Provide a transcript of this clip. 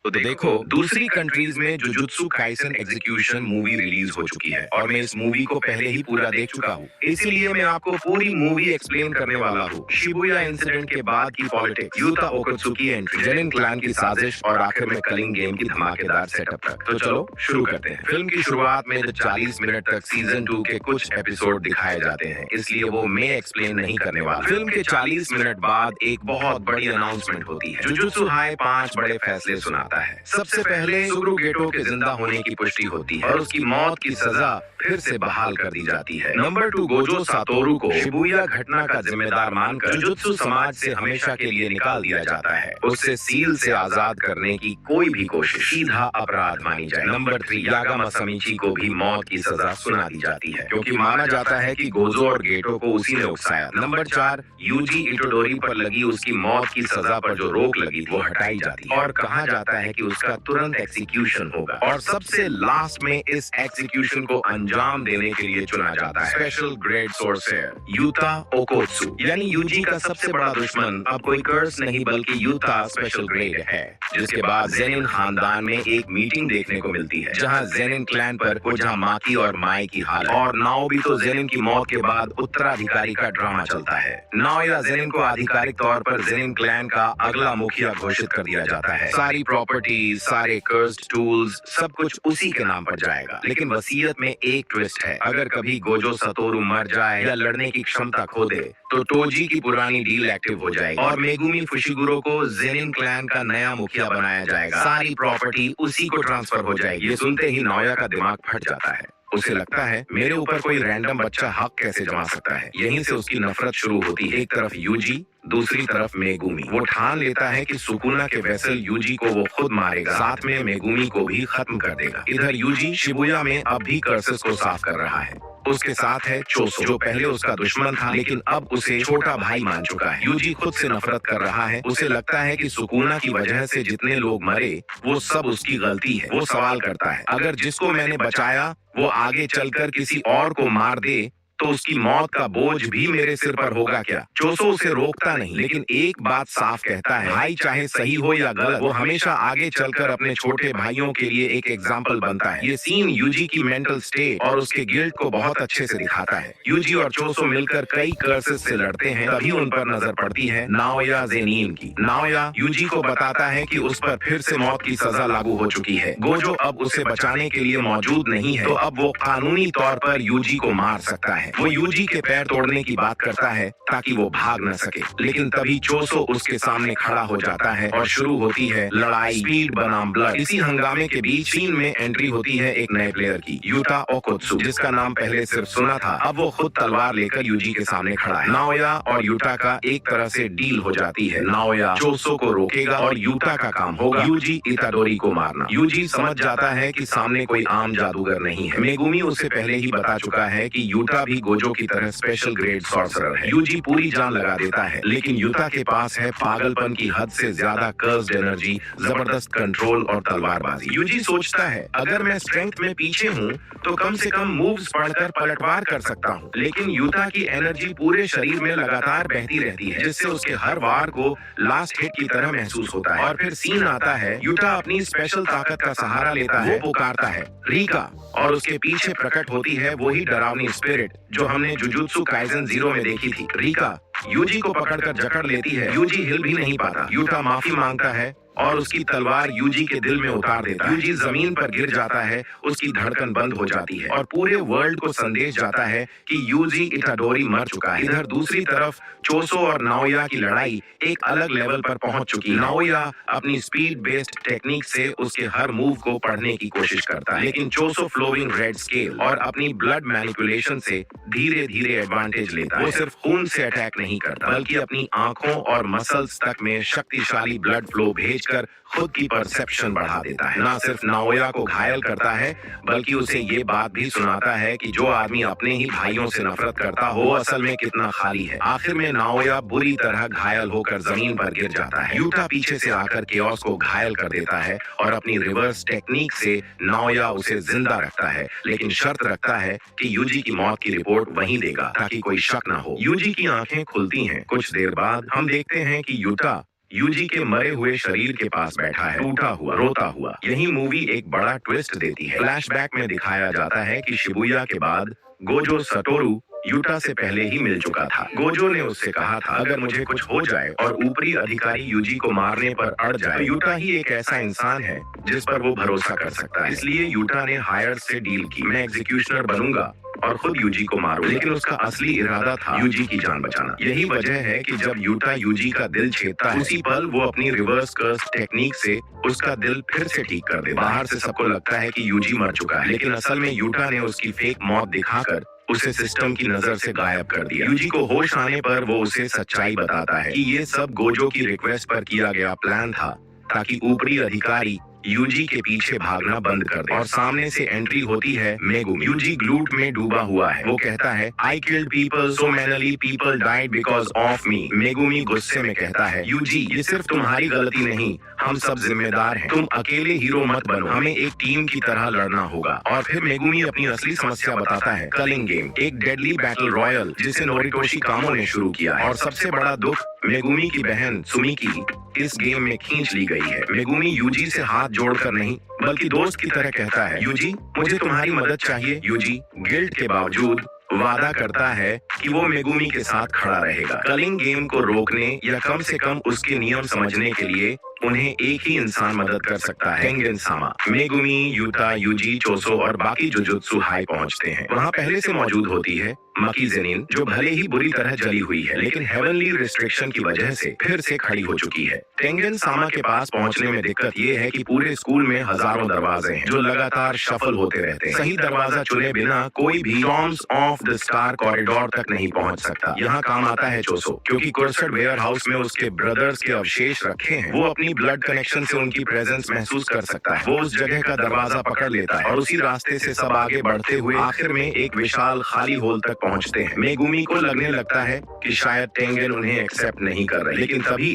तो देखो, दूसरी कंट्रीज में jujutsu Kaisen execution movie release हो चुकी है और मैं इस मूवी को पहले ही पूरा देख चुका हूँ। इसीलिए मैं आपको पूरी मूवी एक्सप्लेन करने वाला हूँ। शिबुया इंसिडेंट के बाद की politics, Yuta Okkotsu entry, Zenin clan की साजिश और आखिर में कलिंग गेम की धमाकेदार सेटअप तक। तो चलो शुरू करते हैं। फिल्म की शुरुआत में 40 मिनट तक सीजन 2 के कुछ एपिसोड दिखाए जाते हैं, इसलिए वो मैं एक्सप्लेन नहीं करने वाला। फिल्म के 40 मिनट बाद एक बहुत बड़ी अनाउंसमेंट होती है। जुजुत्सु हाई 5 बड़े फैसले सुनाता है। सबसे पहले सुगुरु गेटो के जिंदा होने की पुष्टि होती है और उसकी मौत की सजा फिर से बहाल कर दी जाती है। नंबर 2, गोजो सातोरु को शिबुया घटना का जिम्मेदार मानकर जुजुत्सु समाज से हमेशा के लिए निकाल दिया जाता है। उससे सील से आजाद करने की कोई भी कोशिश सीधा अपराध मानी जाए। नंबर 3, यागा मासामिची को भी मौत की सजा सुना दी जाती है क्योंकि माना जाता है कि गोजो और गेटो को उसी ने उकसाया। नंबर 4, यूजी इटोडोरी पर लगी उसकी मौत की सजा पर जो रोक लगी वो हटाई जाती है और कहा जाता है कि उसका तुरंत एग्जीक्यूशन होगा। और सबसे लास्ट में इस एग्जीक्यूशन को अंजाम देने के लिए चुना जाता है स्पेशल ग्रेड सोर्सेयर यूता ओकोत्सु, यानी यूजी का सबसे बड़ा दुश्मन अब कोई कर्स नहीं बल्कि यूता स्पेशल ग्रेड है। जिसके बाद जेनिन खानदान में एक मीटिंग देखने को मिलती है जहां जेनिन क्लैन पर ओझामाकी और माई की हालत और नाओबितो जेनिन की मौत के बाद उत्तराधिकारी का ड्रामा चलता है। नाओया जेनिन को आधिकारिक तौर पर जेनिन क्लैन का अगला मुखिया घोषित कर दिया जाता है। सारी प्रॉपर्टीज, सारे कर्स्ड टूल्स, सब कुछ उसी के नाम पर जाएगा। लेकिन वसीयत में एक ट्विस्ट है, अगर कभी गोजो सतोरु मर जाए या लड़ने की क्षमता खो दे तो टोजी की पुरानी डील एक्टिव हो जाएगी और मेगुमी फुशिगुरो को जेनिन क्लैन का नया मुखिया बनाया जाएगा। सारी प्रॉपर्टी उसी को ट्रांसफर हो जाएगी। ये सुनते ही नाओया का दिमाग फट जाता है। उसे लगता है मेरे ऊपर कोई रैंडम बच्चा हक कैसे जमा सकता है। यहीं से उसकी नफरत शुरू होती है। एक तरफ यूजी, दूसरी तरफ मेगुमी। वो ठान लेता है कि सुकुना के वेसल यूजी को वो खुद मारेगा, साथ में मेगुमी को भी खत्म कर देगा। इधर यूजी शिबुया में अब भी कर्सेस को साफ कर रहा है। उसके साथ है चोसो, जो पहले उसका दुश्मन था लेकिन अब उसे छोटा भाई मान चुका है। यूजी खुद से नफरत कर रहा है। उसे लगता है कि सुकुना की वजह से जितने लोग मरे वो सब उसकी गलती है। वो सवाल करता है, अगर जिसको मैंने बचाया वो आगे चलकर किसी और को मार दे तो उसकी मौत का बोझ भी मेरे सिर पर होगा क्या? चोसो उसे रोकता नहीं, लेकिन एक बात साफ कहता है, भाई चाहे सही हो या गलत, वो हमेशा आगे चलकर अपने छोटे भाइयों के लिए एक एग्जाम्पल बनता है। ये सीन यूजी की मेंटल स्टेट और उसके गिल्ट को बहुत अच्छे से दिखाता है। यूजी और चोसो मिलकर कई कर्सेस से लड़ते हैं, तभी उन पर नजर पड़ती है नाओया जेनिन की। नाओया यूजी को बताता है कि उस पर फिर से मौत की सजा लागू हो चुकी है। गोजो अब उसे बचाने के लिए मौजूद नहीं है, तो अब वो कानूनी तौर पर यूजी को मार सकता है। वो यूजी के पैर तोड़ने की बात करता है ताकि वो भाग न सके, लेकिन तभी चोसो उसके सामने खड़ा हो जाता है और शुरू होती है लड़ाई, स्पीड बनाम ब्लड। इसी हंगामे के बीच सीन में एंट्री होती है एक नए प्लेयर की, यूता ओकोत्सु, जिसका नाम पहले सिर्फ सुना था। अब वो खुद तलवार लेकर यूजी के सामने खड़ा है। नाओया और यूटा का एक तरह से डील हो जाती है। नाओया चोसो को रोकेगा और यूटा का काम होगा यूजी इताडोरी को मारना। यूजी समझ जाता है कि सामने कोई आम जादूगर नहीं है। मेगुमी उसे पहले ही बता चुका है कि यूटा भी गोजो की तरह स्पेशल ग्रेड सॉर्सरर है। यूजी पूरी जान लगा देता है, लेकिन यूता के पास है पागलपन की हद से ज्यादा कर्स्ड एनर्जी, जबरदस्त कंट्रोल और तलवारबाजी। यूजी सोचता है अगर मैं स्ट्रेंथ में पीछे हूँ तो कम से कम मूव्स पढ़कर पलटवार कर सकता हूँ, लेकिन यूता की एनर्जी पूरे शरीर में लगातार बहती रहती है, जिससे उसके हर वार को लास्ट हिट की तरह महसूस होता है। और फिर सीन आता है, यूटा अपनी स्पेशल ताकत का सहारा लेता है, वो पुकारता है रीका, और उसके पीछे प्रकट होती है वही डरावनी स्पिरिट जो हमने जुजुत्सु काइसन 0 में देखी थी। रीका यूजी को पकड़कर जकड़ लेती है। यूजी हिल भी नहीं पाता। यूटा माफी मांगता है और उसकी तलवार यूजी के दिल में उतार देता है। यूजी जमीन पर गिर जाता है, उसकी धड़कन बंद हो जाती है और पूरे वर्ल्ड को संदेश जाता है कि यूजी इटाडोरी मर चुका है। इधर दूसरी तरफ चोसो और नाओया की लड़ाई एक अलग लेवल पर पहुंच चुकी है। नाओया अपनी स्पीड बेस्ड टेक्निक से उसके हर मूव को पढ़ने की कोशिश करता है, लेकिन चोसो फ्लोइंग रेड स्केल और अपनी ब्लड मैनिपुलेशन से धीरे धीरे एडवांटेज लेता है। वो सिर्फ खून से अटैक नहीं करता, बल्कि अपनी आंखों और मसल्स तक में शक्तिशाली ब्लड फ्लो भेजकर खुद की परसेप्शन बढ़ा देता है। ना सिर्फ नाओया को घायल करता है, बल्कि उसे ये बात भी सुनाता है कि जो आदमी अपने ही भाइयों से नफरत करता हो असल में कितना खाली है। आखिर में नाओया बुरी तरह घायल होकर जमीन पर गिर जाता है। यूटा पीछे से आकर केओस को घायल कर देता है और अपनी रिवर्स टेक्निक से नाओया उसे जिंदा रखता है, लेकिन शर्त रखता है कि यूजी की मौत की रिपोर्ट वहीं देगा ताकि कोई शक ना हो। यूजी की आंखें खुलती हैं। कुछ देर बाद हम देखते हैं कि यूटा यूजी के मरे हुए शरीर के पास बैठा है, टूटा हुआ, रोता हुआ। यही मूवी एक बड़ा ट्विस्ट देती है। फ्लैशबैक में दिखाया जाता है कि शिबुया के बाद गोजो सतोरू यूटा से पहले ही मिल चुका था। गोजो ने उससे कहा था, अगर मुझे कुछ हो जाए और ऊपरी अधिकारी यूजी को मारने पर अड़ जाए, तो यूटा ही एक ऐसा इंसान है जिस पर वो भरोसा कर सकता है। इसलिए यूटा ने हायर से डील की, मैं एग्जीक्यूशनर बनूंगा और खुद यूजी को मारूं। लेकिन उसका असली इरादा था यूजी की जान बचाना। यही वजह है कि जब यूटा यूजी का दिल छेदता है, उसी पल वो अपनी रिवर्स कर्स टेक्निक से उसका दिल फिर से ठीक कर देता है। बाहर से सबको लगता है कि यूजी मर चुका है, लेकिन असल में यूटा ने उसकी फेक मौत दिखाकर उसे सिस्टम की नजर से गायब कर दिया। यूजी को होश आने पर वो उसे सच्चाई बताता है कि ये सब गोजो की रिक्वेस्ट पर किया गया प्लान था, ताकि ऊपरी अधिकारी यूजी के पीछे भागना बंद कर दे। और सामने से एंट्री होती है मेगुमी। यूजी ग्लूट में डूबा हुआ है। वो कहता है, I killed people so mainly people died because of me. Megumi गुस्से में कहता है, यूजी ये सिर्फ तुम्हारी गलती नहीं, हम सब जिम्मेदार हैं। तुम अकेले हीरो मत बनो, हमें एक टीम की तरह लड़ना होगा। और फिर मेगुमी अपनी असली समस्या बताता है, कलिंग गेम, एक डेडली बैटल रॉयल जिसे नोरिटोशी कामो ने शुरू किया है। और सबसे बड़ा दुख, मेगुमी की बहन सुमिकी इस गेम में खींच ली गई है। मेगुमी यूजी से हाथ जोड़कर नहीं, बल्कि दोस्त की तरह कहता है, यूजी मुझे तुम्हारी मदद चाहिए। यूजी गिल्ट के बावजूद वादा करता है कि वो मेगुमी के साथ खड़ा रहेगा। कलिंग गेम को रोकने या कम से कम उसके नियम समझने के लिए उन्हें एक ही इंसान मदद कर सकता है, टेंगन सामा। मेगुमी, यूटा, यूजी, चोसो और बाकी जुजुत्सु हाई पहुंचते हैं। वहाँ पहले से मौजूद होती है मकी जेनिन, जो भले ही बुरी तरह जली हुई है, लेकिन हेवनली रिस्ट्रिक्शन की वजह से फिर से खड़ी हो चुकी है। टेंगन सामा के पास पहुंचने में दिक्कत ये है कि पूरे स्कूल में हजारों दरवाजे हैं जो लगातार शफल होते रहते हैं। सही दरवाजा चुने बिना कोई भी Tom's of the star corridor तक नहीं पहुंच सकता। यहाँ काम आता है चोसो, क्योंकि कुर्सड वेयर हाउस में उसके ब्रदर्स के अवशेष रखे हैं। वो अपनी ब्लड कनेक्शन से उनकी प्रेजेंस महसूस कर सकता है। वो उस जगह का दरवाजा पकड़ लेता है और उसी रास्ते से सब आगे बढ़ते हुए आखिर में एक विशाल खाली होल तक पहुंचते हैं। मेगुमी को लगने लगता है कि शायद टेंगन उन्हें एक्सेप्ट नहीं कर रही, लेकिन तभी